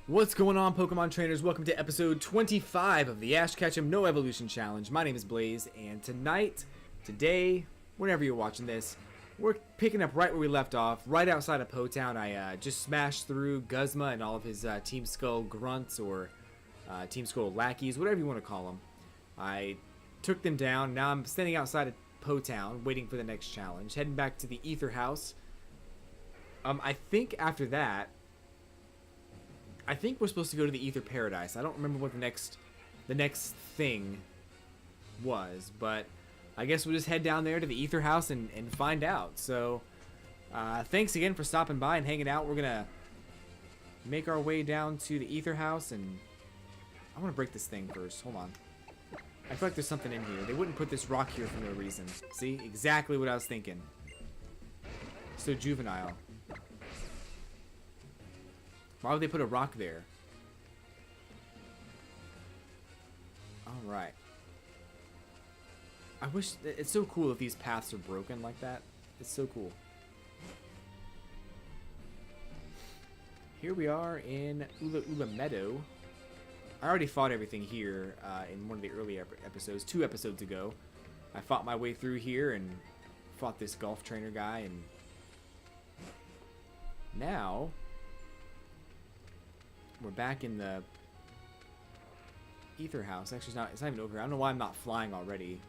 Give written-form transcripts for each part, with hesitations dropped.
What's going on, Pokemon trainers? Welcome to episode 25 of the Ketchum No Evolution Challenge. My name is Blaze, and today, whenever you're watching this, we're picking up right where we left off, right outside of Po-Town. I just smashed through Guzma and all of his Team Skull grunts, or Team Skull lackeys, whatever you want to call them. I took them down. Now I'm standing outside of Po-Town, waiting for the next challenge, heading back to the Aether House. I think after that, I think we're supposed to go to the Aether Paradise. I don't remember what the next thing was, but I guess we'll just head down there to the Aether House and find out. So, thanks again for stopping by and hanging out. We're gonna make our way down to the Aether House, and I want to break this thing first. Hold on. I feel like there's something in here. They wouldn't put this rock here for no reason. See? Exactly what I was thinking. So juvenile. Why would they put a rock there? Alright. I wish... It's so cool if these paths are broken like that. It's so cool. Here we are in Ula Ula Meadow. I already fought everything here in one of the early episodes. 2 episodes ago. I fought my way through here and fought this golf trainer guy. And now we're back in the Aether House. Actually, it's not even over here. I don't know why I'm not flying already.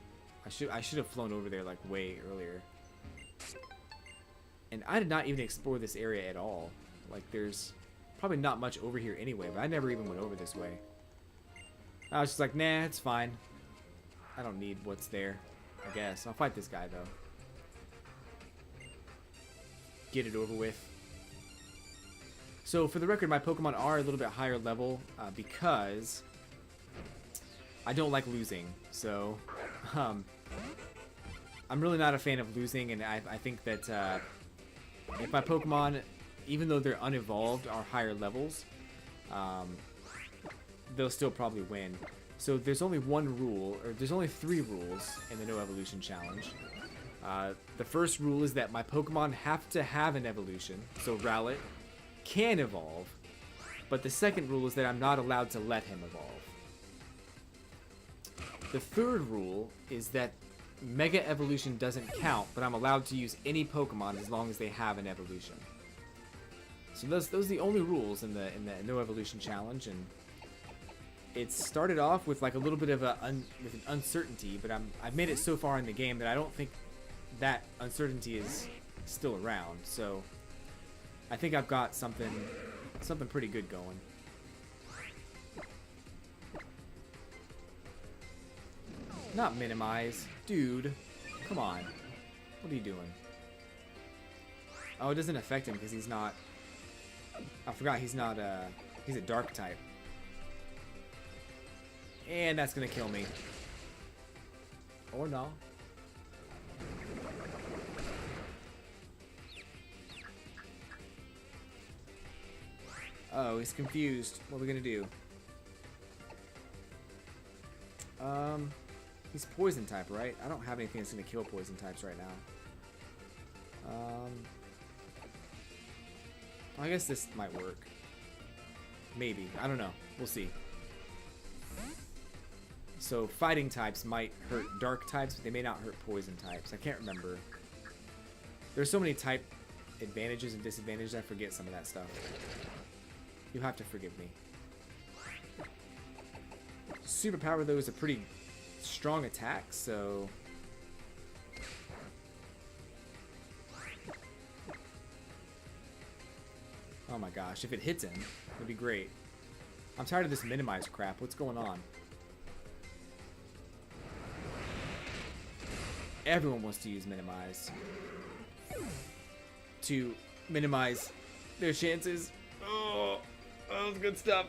I should have flown over there like way earlier. And I did not even explore this area at all. Like, there's probably not much over here anyway, but I never even went over this way. I was just like, nah, it's fine. I don't need what's there, I guess. I'll fight this guy, though. Get it over with. So, for the record, my Pokemon are a little bit higher level because I don't like losing. So, I'm really not a fan of losing, and I think that if my Pokemon, even though they're unevolved, are higher levels, they'll still probably win. So, there's only one rule, or there's only 3 rules in the No Evolution Challenge. The first rule is that my Pokemon have to have an evolution, so Rowlet can evolve, but the second rule is that I'm not allowed to let him evolve. The third rule is that Mega Evolution doesn't count, but I'm allowed to use any Pokemon as long as they have an evolution. So those are the only rules in the No Evolution Challenge, and it started off with like a little bit of an uncertainty, but I've made it so far in the game that I don't think that uncertainty is still around. So I think I've got something pretty good going. Not minimize. Dude, come on. What are you doing? Oh, it doesn't affect him because he's not... I forgot he's not he's a dark type. And that's gonna kill me. Or no. Oh, he's confused. What are we gonna do? He's poison type, right? I don't have anything that's gonna kill poison types right now. I guess this might work. Maybe. I don't know. We'll see. So fighting types might hurt dark types, but they may not hurt poison types. I can't remember. There's so many type advantages and disadvantages, I forget some of that stuff. You'll have to forgive me. Superpower, though, is a pretty strong attack, so... Oh my gosh, if it hits him, it'd be great. I'm tired of this minimize crap. What's going on? Everyone wants to use minimize to minimize their chances. Oh, that was good stuff.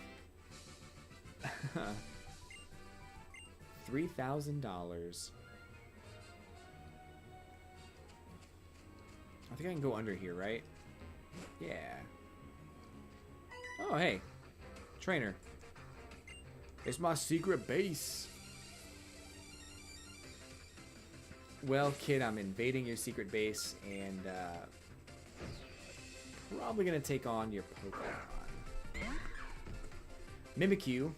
$3,000. I think I can go under here, right? Yeah. Oh, hey. Trainer. It's my secret base. Well, kid, I'm invading your secret base, and probably gonna take on your Pokemon. Mimikyu.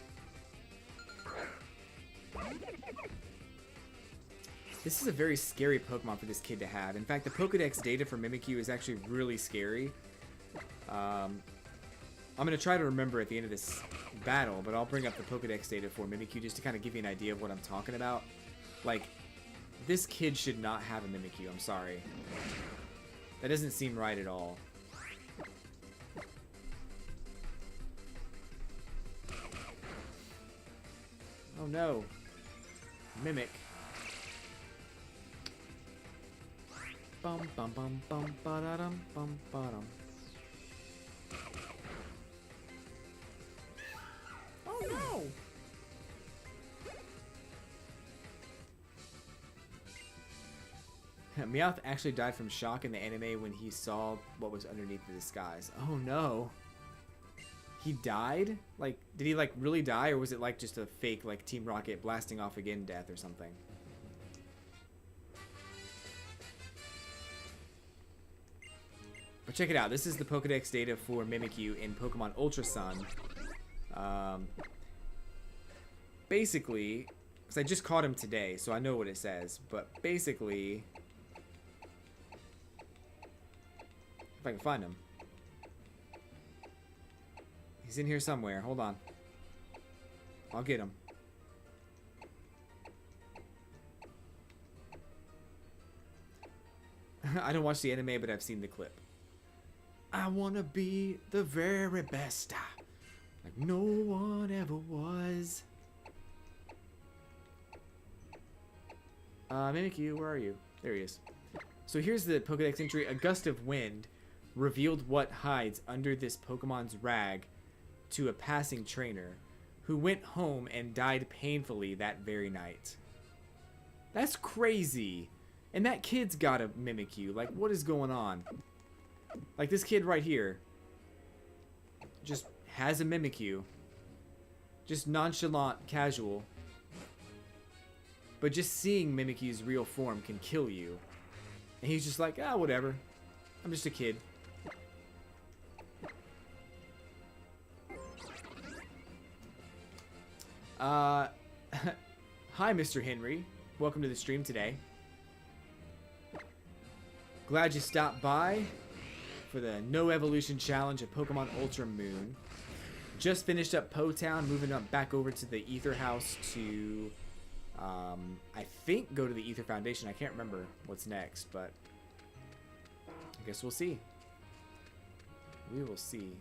This is a very scary Pokemon for this kid to have. In fact, the Pokedex data for Mimikyu is actually really scary. I'm going to try to remember at the end of this battle, but I'll bring up the Pokedex data for Mimikyu just to kind of give you an idea of what I'm talking about. Like, this kid should not have a Mimikyu, I'm sorry. That doesn't seem right at all. Oh no. Mimic. Bum bum bum bum ba da dum bum ba dum. Oh no! Meowth actually died from shock in the anime when he saw what was underneath the disguise. Oh no. He died? Like, did he like really die, or was it like just a fake like Team Rocket blasting off again death or something? But check it out. This is the Pokedex data for Mimikyu in Pokemon Ultra Sun. Basically, because I just caught him today, so I know what it says. But basically, if I can find him. He's in here somewhere. Hold on. I'll get him. I don't watch the anime, but I've seen the clip. I wanna be the very best, like no one ever was. Mimikyu, where are you? There he is. So here's the Pokedex entry. A gust of wind revealed what hides under this Pokemon's rag to a passing trainer who went home and died painfully that very night. That's crazy. And that kid's got a Mimikyu. Like, what is going on? Like, this kid right here just has a Mimikyu. Just nonchalant, casual. But just seeing Mimikyu's real form can kill you. And he's just like, ah, whatever. I'm just a kid. Hi, Mr. Henry. Welcome to the stream today. Glad you stopped by for the No Evolution Challenge of Pokemon Ultra Moon. Just finished up Po Town, moving up back over to the Aether House to, I think, go to the Aether Foundation. I can't remember what's next, but I guess we'll see. We will see.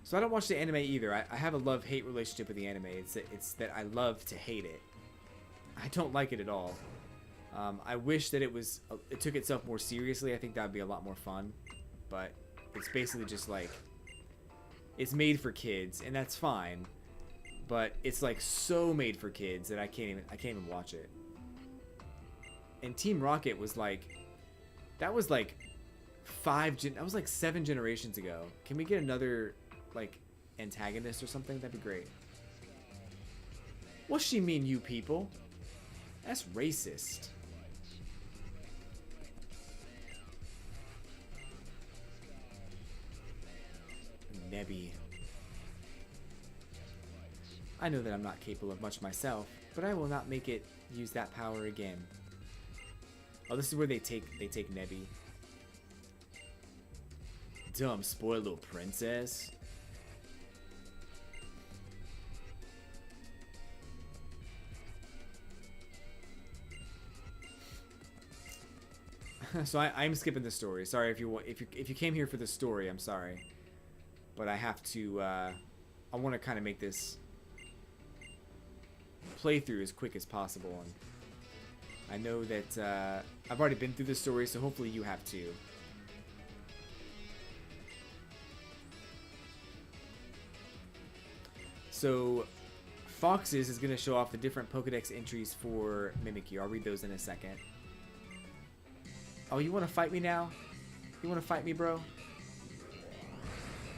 So I don't watch the anime either. I have a love-hate relationship with the anime. It's that I love to hate it. I don't like it at all. I wish that it took itself more seriously. I think that would be a lot more fun. But it's basically just like, it's made for kids, and that's fine. But it's like so made for kids that I can't even watch it. And Team Rocket was like, that was like 7 generations ago. Can we get another like antagonist or something? That'd be great. What's she mean, you people? That's racist. Nebby. I know that I'm not capable of much myself, but I will not make it use that power again. Oh, this is where they take Nebby. Dumb spoiled little princess. So I'm skipping the story. Sorry if you came here for the story. I'm sorry, but I have to. I want to kind of make this playthrough as quick as possible, and I know that I've already been through the story, so hopefully you have too. So Fox's is going to show off the different Pokedex entries for Mimikyu. I'll read those in a second. Oh, you want to fight me now? You want to fight me, bro?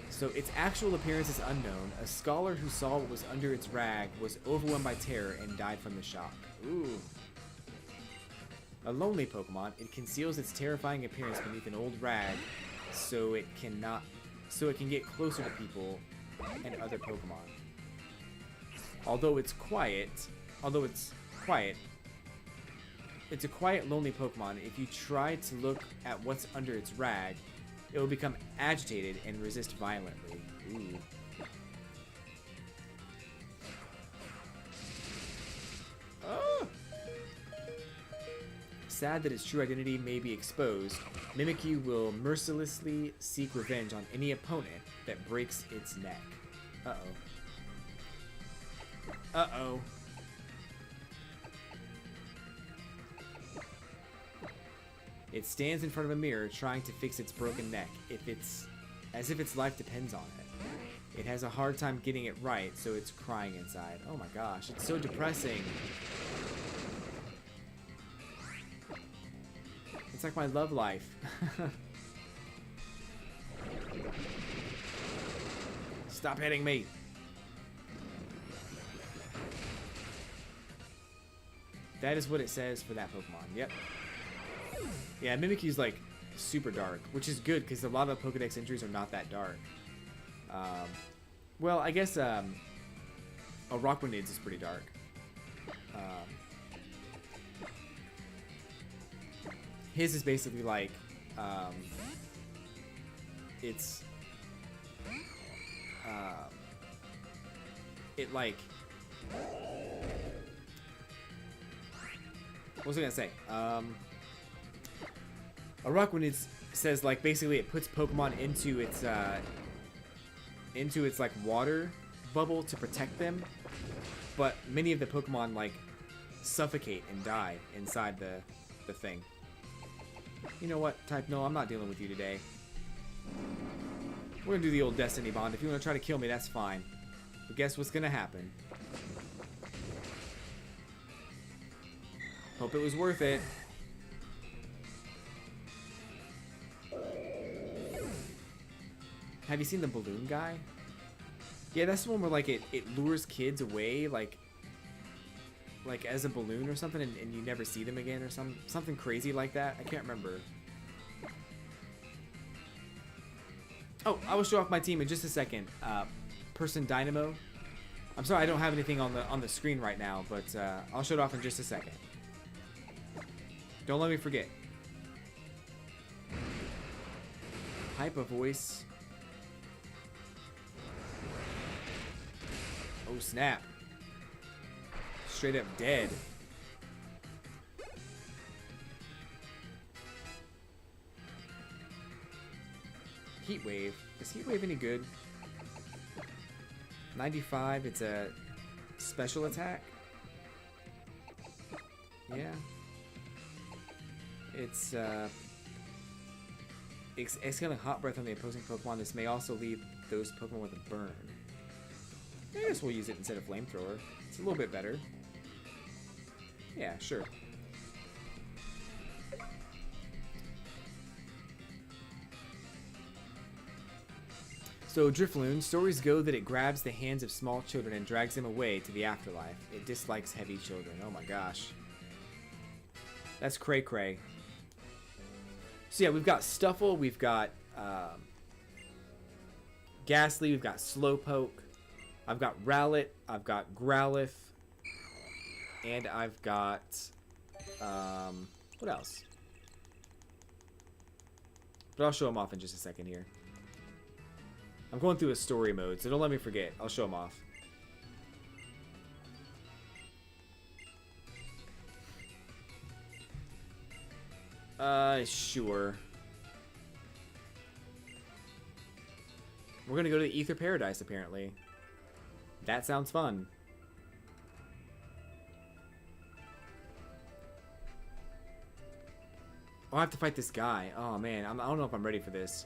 So its actual appearance is unknown. A scholar who saw what was under its rag was overwhelmed by terror and died from the shock. Ooh. A lonely Pokemon, it conceals its terrifying appearance beneath an old rag so it can get closer to people and other Pokemon. Although it's quiet, it's a quiet, lonely Pokemon. If you try to look at what's under its rag, it will become agitated and resist violently. Ooh. Oh! Sad that its true identity may be exposed, Mimikyu will mercilessly seek revenge on any opponent that breaks its neck. Uh-oh. Uh-oh. It stands in front of a mirror trying to fix its broken neck, as if its life depends on it. It has a hard time getting it right, so it's crying inside. Oh my gosh, it's so depressing. It's like my love life. Stop hitting me. That is what it says for that Pokemon. Yep. Yeah, Mimikyu's like super dark, which is good because a lot of Pokedex entries are not that dark. Well, I guess a Rockwanid's is pretty dark. His is basically like it like, what was I gonna say? A Rockwanid says like basically it puts Pokemon into its like water bubble to protect them, but many of the Pokemon like suffocate and die inside the thing. You know what, type? No, I'm not dealing with you today. We're gonna do the old Destiny bond. If you want to try to kill me, that's fine. But guess what's gonna happen? Hope it was worth it. Have you seen the balloon guy? Yeah, that's the one where like it lures kids away like as a balloon or something, and you never see them again or something crazy like that. I can't remember. Oh, I will show off my team in just a second. Person Dynamo. I'm sorry I don't have anything on the screen right now, but I'll show it off in just a second. Don't let me forget. Hyper voice. Oh snap. Straight up dead. Heat Wave. Is Heat Wave any good? 95, it's a special attack. Yeah. It's exhaling hot breath on the opposing Pokemon. This may also leave those Pokemon with a burn. I guess we'll use it instead of Flamethrower. It's a little bit better. Yeah, sure. So, Drifloon, stories go that it grabs the hands of small children and drags them away to the afterlife. It dislikes heavy children. Oh my gosh. That's cray-cray. So yeah, we've got Stuffle, we've got Ghastly, we've got Slowpoke, I've got Rowlet, I've got Growlithe, and I've got, what else? But I'll show them off in just a second here. I'm going through a story mode, so don't let me forget. I'll show them off. Sure. We're gonna go to the Aether Paradise, apparently. That sounds fun. Oh, I have to fight this guy. Oh, man. I don't know if I'm ready for this.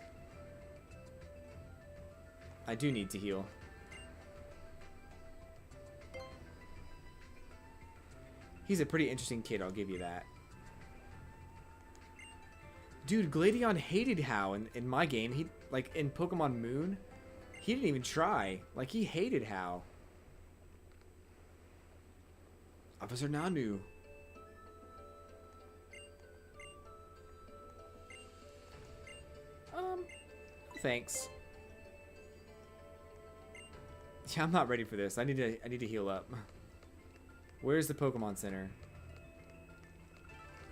I do need to heal. He's a pretty interesting kid, I'll give you that. Dude, Gladion hated How in my game. He, like, in Pokemon Moon, he didn't even try. Like, he hated How. Officer Nanu. thanks. Yeah, I'm not ready for this. I need to heal up. Where's the Pokemon Center?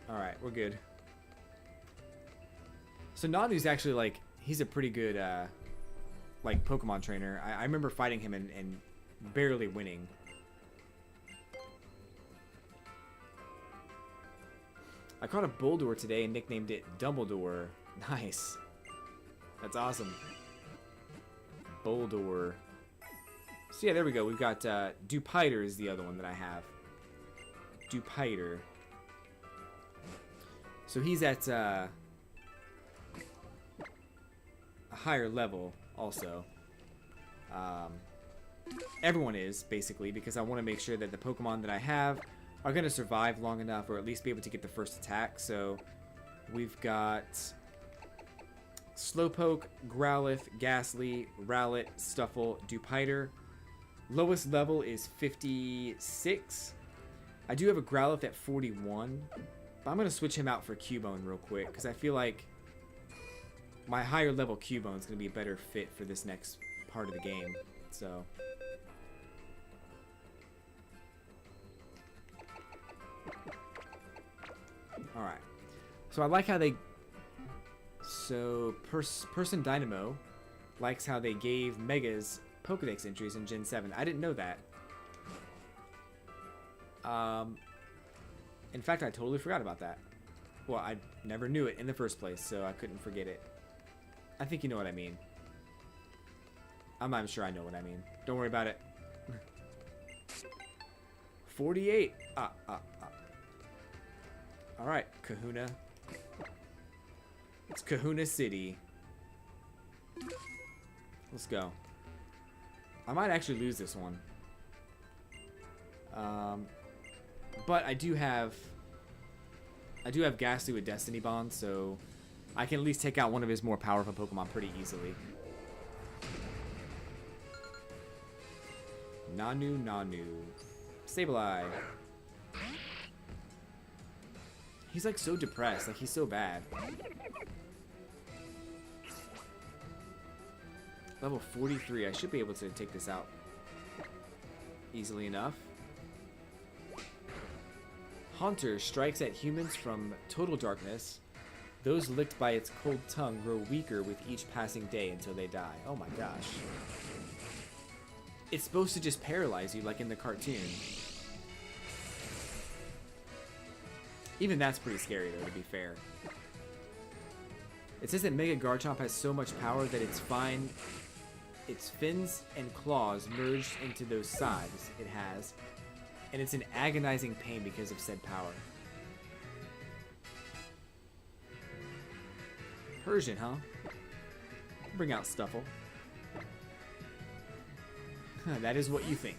Alright, we're good. So Nanu's actually, like, he's a pretty good, like, Pokemon trainer. I remember fighting him and barely winning. I caught a Bulldor today and nicknamed it Dumbledore. Nice. That's awesome. Bulldor. So yeah, there we go. We've got Dupiter is the other one that I have. Dupiter. So he's at a higher level also. Everyone is, basically, because I want to make sure that the Pokemon that I have are going to survive long enough, or at least be able to get the first attack. So we've got Slowpoke, Growlithe, Ghastly, Rowlet, Stuffle, Dupiter. Lowest level is 56. I do have a Growlithe at 41. But I'm going to switch him out for Cubone real quick, because I feel like my higher level Cubone is going to be a better fit for this next part of the game. So alright. So I like how they... So Person Dynamo likes how they gave Megas Pokedex entries in Gen 7. I didn't know that. In fact, I totally forgot about that. Well, I never knew it in the first place, so I couldn't forget it. I think you know what I mean. I'm not even sure I know what I mean. Don't worry about it. 48. Alright, Kahuna. It's Kahuna City. Let's go. I might actually lose this one. But I do have Ghastly with Destiny Bond, so I can at least take out one of his more powerful Pokemon pretty easily. Nanu. Sableye. He's like so depressed, like he's so bad. Level 43, I should be able to take this out easily enough. Haunter strikes at humans from total darkness. Those licked by its cold tongue grow weaker with each passing day until they die. Oh my gosh. It's supposed to just paralyze you like in the cartoon. Even that's pretty scary though, to be fair. It says that Mega Garchomp has so much power that its fins and claws merged into those sides it has, and it's an agonizing pain because of said power. Persian, huh? Bring out Stuffle. That is what you think.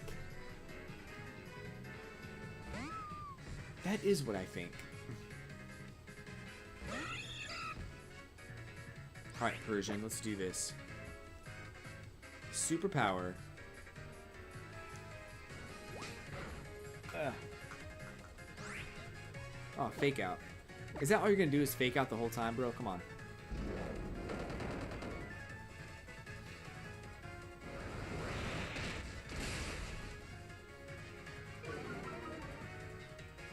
That is what I think. Alright, Persian, let's do this. Superpower. Oh, fake out. Is that all you're gonna do is fake out the whole time, bro? Come on.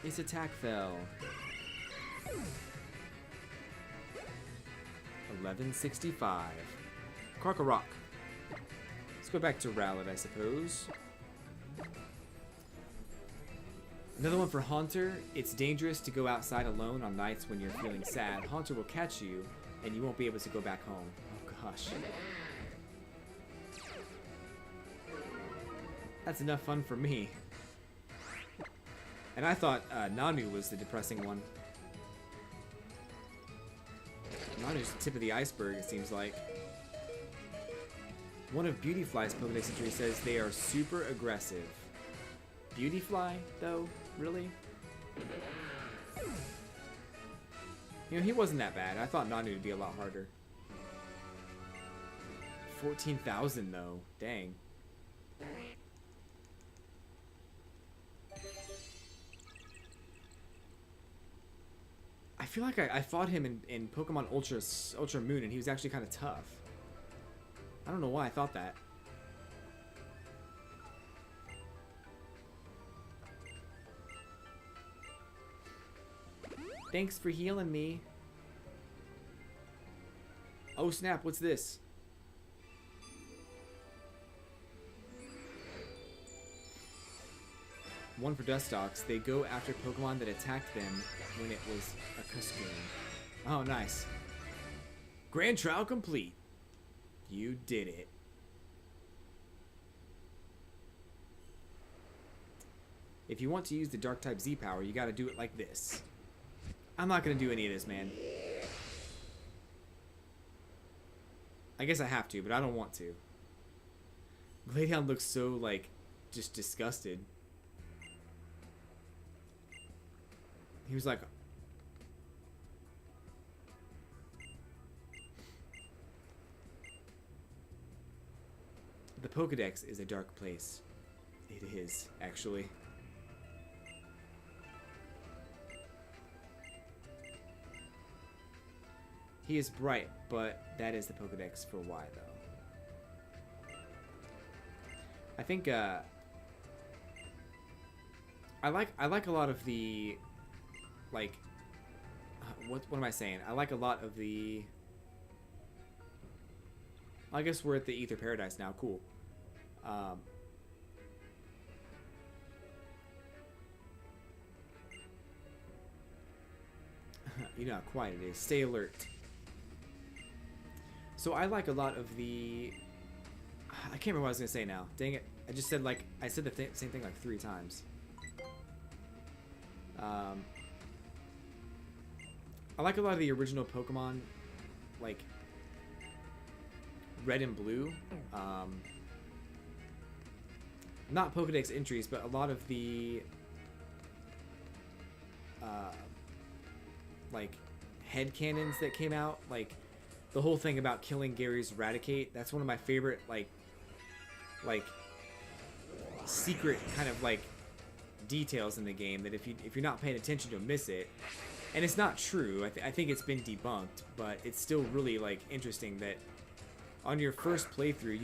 Its attack fell. 1165. Karkarock. Let's go back to Rowlet, I suppose. Another one for Haunter. It's dangerous to go outside alone on nights when you're feeling sad. Haunter will catch you, and you won't be able to go back home. Oh gosh. That's enough fun for me. And I thought Nanu was the depressing one. Nanu's the tip of the iceberg, it seems like. One of Beautyfly's Pokedex entries says they are super aggressive. Beautyfly, though? Really? You know, he wasn't that bad. I thought Nanu would be a lot harder. 14,000, though. Dang. I feel like I fought him in Pokemon Ultra Moon, and he was actually kind of tough. I don't know why I thought that. Thanks for healing me. Oh snap, what's this? One for Dustox. They go after Pokemon that attacked them when it was a Cascoon. Oh, nice. Grand trial complete. You did it. If you want to use the Dark-type Z-Power, you gotta do it like this. I'm not gonna do any of this, man. I guess I have to, but I don't want to. Gladion looks so, like, just disgusted. He was like... The Pokedex is a dark place. It is, actually. He is bright, but that is the Pokedex for why, though. I think, I like a lot of the, like, what am I saying? I like a lot of the, I guess we're at the Aether Paradise now, cool. You know how quiet it is. Stay alert. So I like a lot of the... I can't remember what I was going to say now. Dang it. I just said, like... I said the same thing like 3 times. I like a lot of the original Pokemon, like Red and Blue. Not Pokedex entries, but a lot of the like headcanons that came out, like the whole thing about killing Gary's Raticate. That's one of my favorite like secret kind of like details in the game that if you're not paying attention, you'll miss it. And it's not true. I think it's been debunked, but it's still really like interesting that on your first playthrough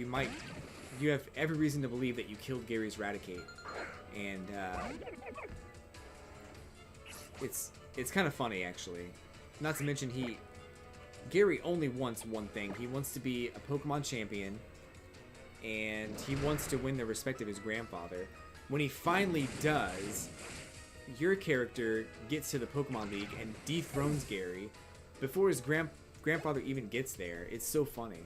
you have every reason to believe that you killed Gary's Raticate, and it's kind of funny actually. Not to mention Gary only wants one thing. He wants to be a Pokemon champion, and he wants to win the respect of his grandfather. When he finally does, your character gets to the Pokemon League and dethrones Gary before his grandfather even gets there. It's so funny.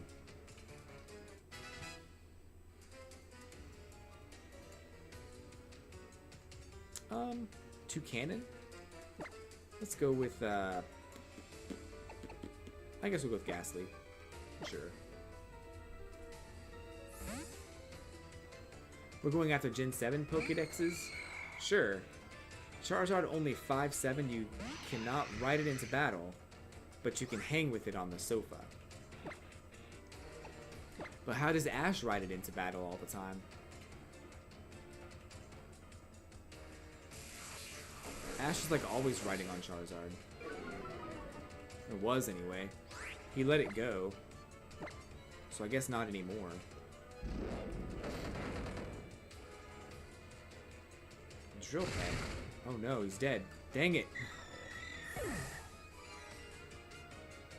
Toucannon? Let's go with, I guess we'll go with Ghastly. Sure. We're going after Gen 7 Pokedexes? Sure. Charizard only 5'7", you cannot ride it into battle, but you can hang with it on the sofa. But how does Ash ride it into battle all the time? Ash is like always riding on Charizard. It was anyway. He let it go, so I guess not anymore. Drill Peck. Oh no, he's dead. Dang it.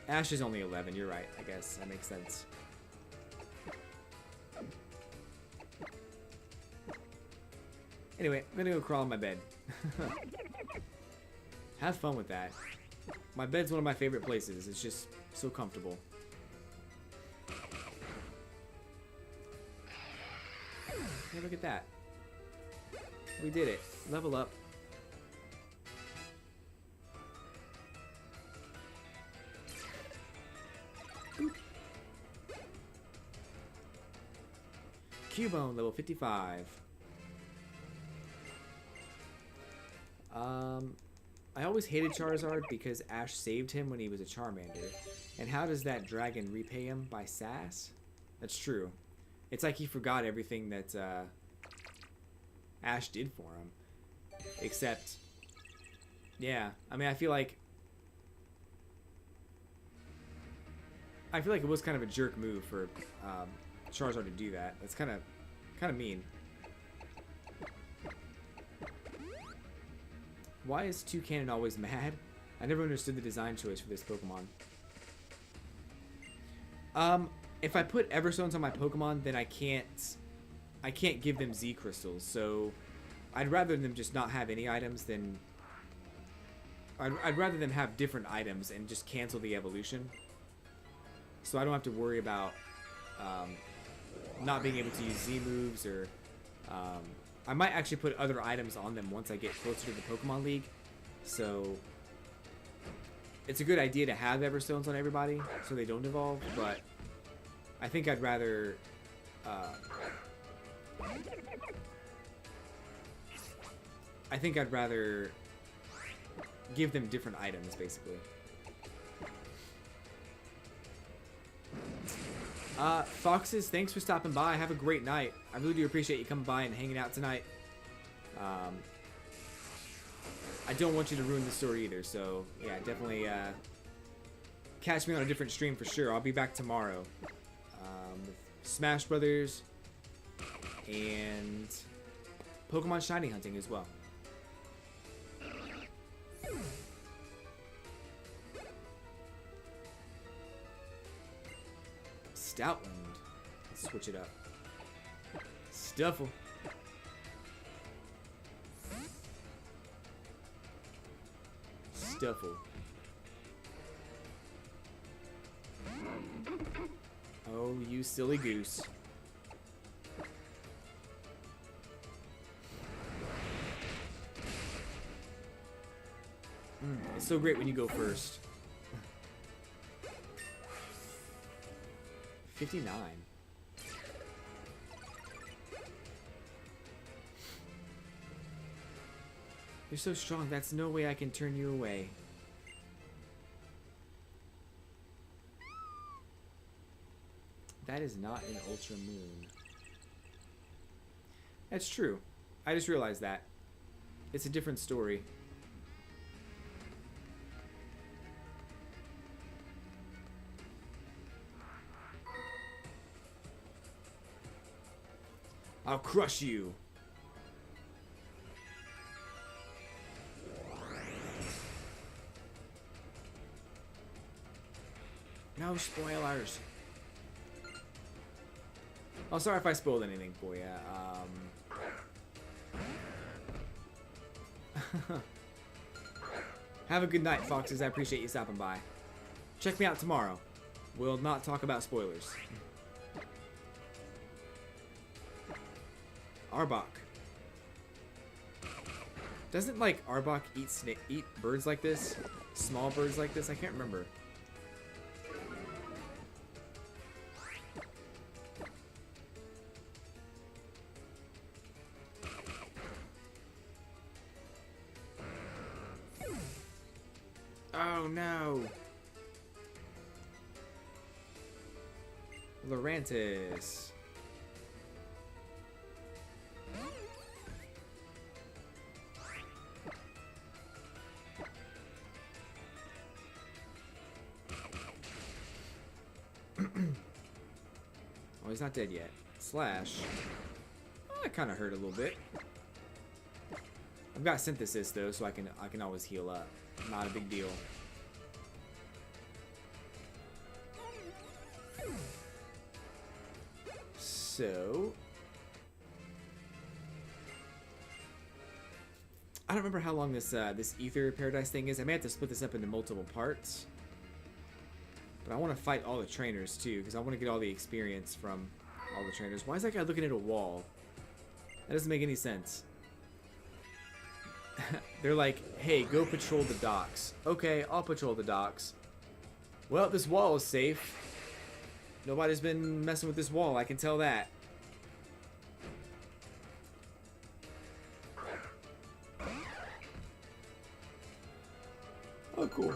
Ash is only 11, you're right, I guess. That makes sense. Anyway, I'm gonna go crawl in my bed. Have fun with that. My bed's one of my favorite places. It's just so comfortable. Hey, look at that. We did it. Level up. Cubone, level 55. I always hated Charizard because Ash saved him when he was a Charmander. And how does that dragon repay him? By sass? That's true. It's like he forgot everything that Ash did for him. Except, yeah, I mean, I feel like it was kind of a jerk move for Charizard to do that. That's kind of mean. Why is Toucannon always mad? I never understood the design choice for this Pokemon. If I put Everstones on my Pokemon, then I can't give them Z crystals. So I'd rather them just not have any items than I'd rather them have different items and just cancel the evolution. So I don't have to worry about not being able to use Z moves, or I might actually put other items on them once I get closer to the Pokemon League. So it's a good idea to have Everstones on everybody so they don't evolve, but I think I'd rather give them different items, basically. Foxes, thanks for stopping by. Have a great night. I really do appreciate you coming by and hanging out tonight. I don't want you to ruin the story either, so yeah, definitely catch me on a different stream for sure. I'll be back tomorrow with Smash Brothers and Pokemon Shiny hunting as well. Stoutland. Let's switch it up. Stuffle. Stuffle. Oh, you silly goose. It's so great when you go first. 59. You're so strong, that's no way I can turn you away. That is not an Ultra Moon. That's true. I just realized that. It's a different story. I'll crush you. No spoilers. Oh, sorry if I spoiled anything for you. Have a good night, Foxes. I appreciate you stopping by. Check me out tomorrow. We'll not talk about spoilers. Arbok. Doesn't, like, Arbok eat birds like this? Small birds like this? I can't remember. Oh, no. Lurantis. Oh, he's not dead yet. Slash. Oh, that kind of hurt a little bit. I've got Synthesis though, so I can always heal up. Not a big deal. So I don't remember how long this this Aether Paradise thing is. I may have to split this up into multiple parts. But I want to fight all the trainers too, because I want to get all the experience from all the trainers. Why is that guy looking at a wall? That doesn't make any sense. They're like, hey, go patrol the docks. Okay, I'll patrol the docks. Well, this wall is safe. Nobody's been messing with this wall, I can tell that. Oh, cool.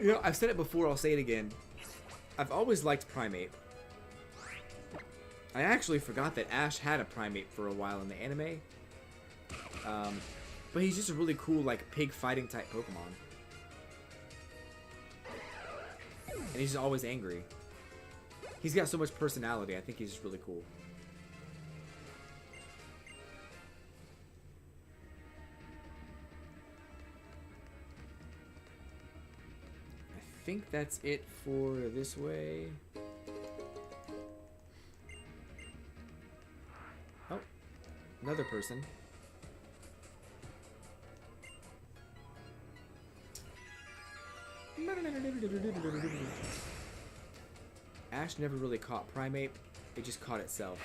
You know, I've said it before, I'll say it again. I've always liked Primate. I actually forgot that Ash had a Primate for a while in the anime. But he's just a really cool, like, pig fighting type Pokemon. And he's just always angry. He's got so much personality. I think he's just really cool. I think that's it for this way. Oh, another person. Ash never really caught Primate. It just caught itself.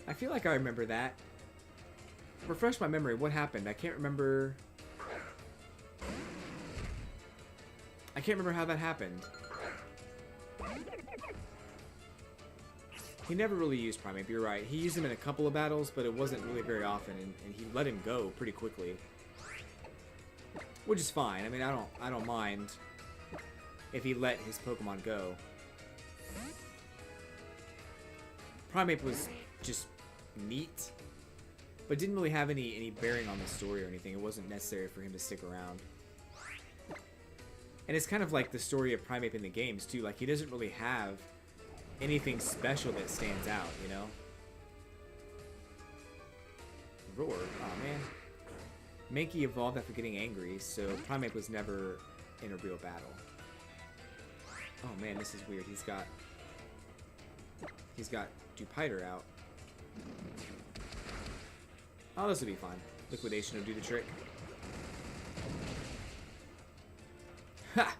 I feel like I remember that. Refresh my memory. What happened? I can't remember. I can't remember how that happened. He never really used Primate, but you're right. He used him in a couple of battles, but it wasn't really very often, and he let him go pretty quickly. Which is fine. I mean, I don't mind if he let his Pokemon go. Primate was just neat, but didn't really have any bearing on the story or anything. It wasn't necessary for him to stick around. And it's kind of like the story of Primate in the games, too. Like, he doesn't really have anything special that stands out, you know? Roar. Oh, man. Mankey evolved after getting angry, so Primate was never in a real battle. Oh, man, this is weird. He's got Dupiter out. Oh, this will be fine. Liquidation will do the trick. Ha!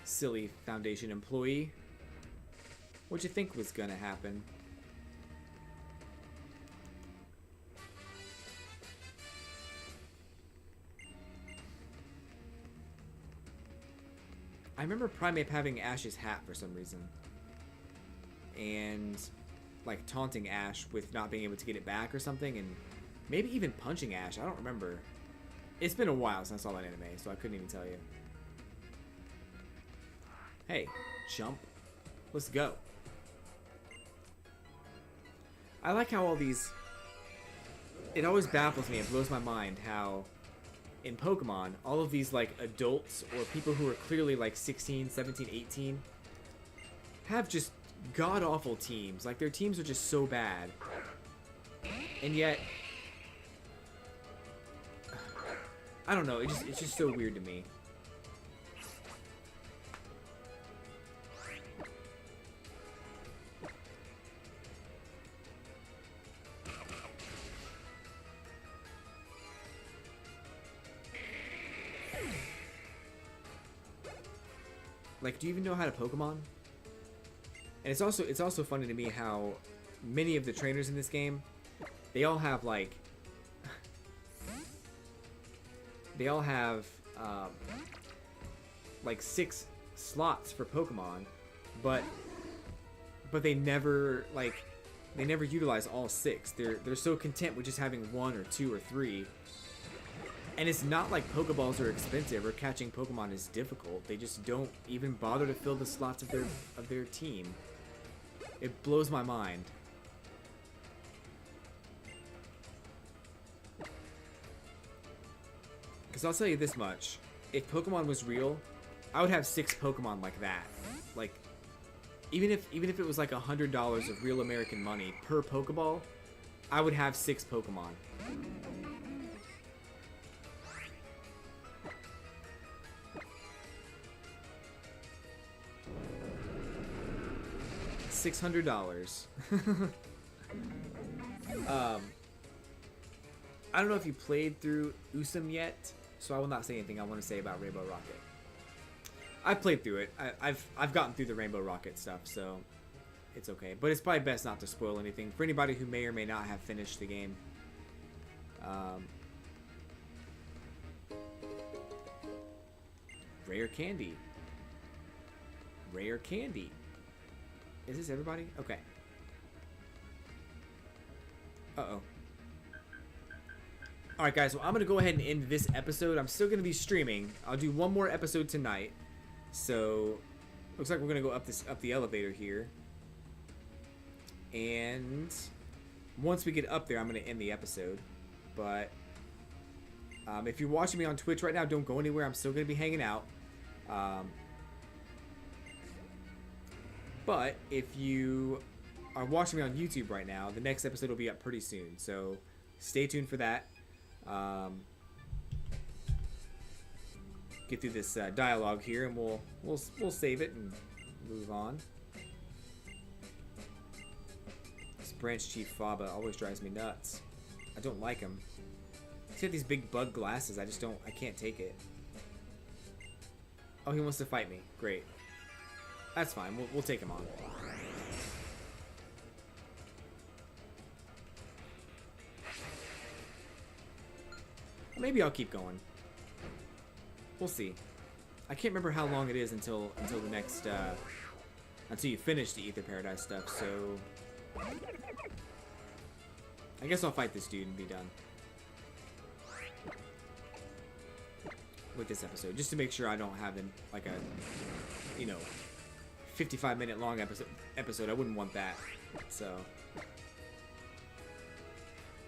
Silly Foundation employee. What'd you think was gonna happen? I remember Primate having Ash's hat for some reason. And, like, taunting Ash with not being able to get it back or something. And maybe even punching Ash. I don't remember. It's been a while since I saw that anime, so I couldn't even tell you. Hey, jump. Let's go. I like how all these... It always baffles me, it blows my mind how in Pokemon, all of these like adults or people who are clearly like 16, 17, 18 have just god-awful teams. Like, their teams are just so bad. And yet... I don't know, it's just so weird to me. Like, do you even know how to Pokemon? And it's also funny to me how many of the trainers in this game, they all have like like 6 slots for Pokemon, but they never utilize all 6. They're so content with just having 1 or 2 or 3. And it's not like Pokeballs are expensive or catching Pokemon is difficult. They just don't even bother to fill the slots of their team. It blows my mind. Because I'll tell you this much. If Pokemon was real, I would have 6 Pokemon like that. Like, even if it was like $100 of real American money per Pokeball, I would have 6 Pokemon. $600. I don't know if you played through Usum yet, so I will not say anything I want to say about Rainbow Rocket. I've played through it. I've gotten through the Rainbow Rocket stuff, so it's okay. But it's probably best not to spoil anything for anybody who may or may not have finished the game. Rare candy. Rare candy. Is this everybody? Okay. Uh-oh. Alright, guys. Well, I'm going to go ahead and end this episode. I'm still going to be streaming. I'll do one more episode tonight. So, looks like we're going to go up the elevator here. And once we get up there, I'm going to end the episode. But if you're watching me on Twitch right now, don't go anywhere. I'm still going to be hanging out. But if you are watching me on YouTube right now, the next episode will be up pretty soon. So stay tuned for that. Get through this dialogue here, and we'll save it and move on. This branch chief Faba always drives me nuts. I don't like him. He's got these big bug glasses. I can't take it. Oh, he wants to fight me. Great. That's fine. We'll take him on. Maybe I'll keep going. We'll see. I can't remember how long it is until the next until you finish the Aether Paradise stuff. So I guess I'll fight this dude and be done with this episode, just to make sure I don't have like a 55-minute long episode. I wouldn't want that. So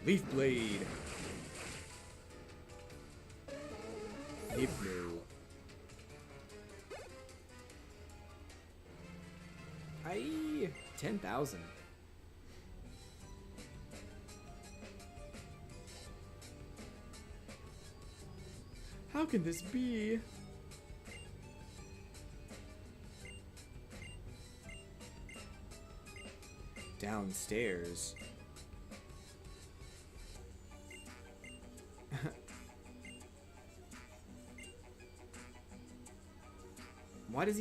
Leaf Blade. Hypno. 10,000. How can this be? Downstairs. Why does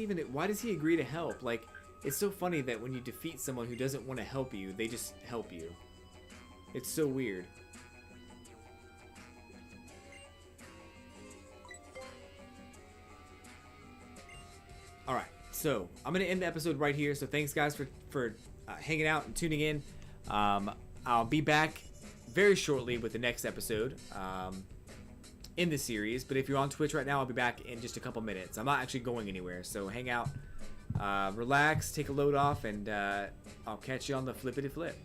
he agree to help? Like, it's so funny that when you defeat someone who doesn't want to help you, they just help you. It's so weird. Alright, so I'm going to end the episode right here. So thanks, guys, for hanging out and tuning in. I'll be back very shortly with the next episode in the series. But if you're on Twitch right now, I'll be back in just a couple minutes. I'm not actually going anywhere, so hang out, relax, take a load off, and I'll catch you on the flippity flip.